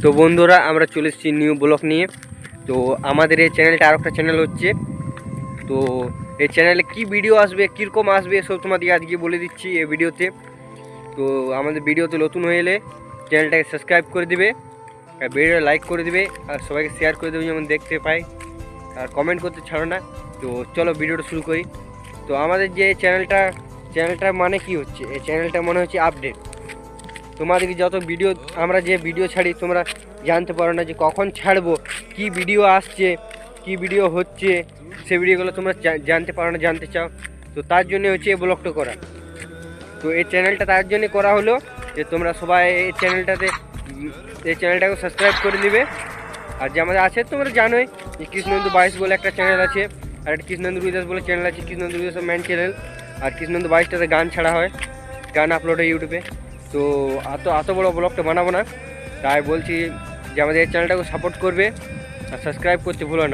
তো বন্ধুরা আমরা চলে এসেছি নিউ ব্লগ নিয়ে। তো আমাদের এই চ্যানেলটা আর একটা চ্যানেল হচ্ছে। তো এই চ্যানেলে কি ভিডিও আসবে, কীরকম আসবে, সব তোমাদের আজকে বলে দিচ্ছি এই ভিডিওতে। তো আমাদের ভিডিওতে নতুন হয়ে এলে চ্যানেলটাকে সাবস্ক্রাইব করে দিবে, আর ভিডিও লাইক করে দিবে, আর সবাইকে শেয়ার করে দেবে যেমন দেখতে পাই, আর কমেন্ট করতে ছাড়ো না। তো চলো ভিডিওটা শুরু করি। তো আমাদের যে চ্যানেলটা মানে কি হচ্ছে, এই চ্যানেলটা মনে হচ্ছে আপডেট। তোমাদেরকে যত ভিডিও আমরা যে ভিডিও ছাড়ি তোমরা জানতে পারো না যে কখন ছাড়বো, কি ভিডিও আসছে, কি ভিডিও হচ্ছে, সে ভিডিওগুলো তোমরা জানতে পারো না, জানতে চাও। তো তার জন্য হচ্ছে এই ব্লগটা করা। তো এই চ্যানেলটা তার জন্য করা হলো যে তোমরা সবাই এই চ্যানেলটাকে সাবস্ক্রাইব করে দিবে। আর যে আমাদের আছে তোমরা জানোই যে কৃষ্ণেন্দু 22 বলে একটা চ্যানেল আছে, আর একটা কৃষ্ণেন্দু রুইদাস বলে চ্যানেল আছে। কৃষ্ণেন্দু রুইদাস মেন চ্যানেল, আর কৃষ্ণেন্দু 22টাতে গান ছাড়া হয়, গান আপলোড হয় ইউটিউবে। তো এত বড় ব্লগটা বানাবো না, তাই বলছি যে আমাদের এই চ্যানেলটাকে সাপোর্ট করবে আর সাবস্ক্রাইব করতে ভুলো না।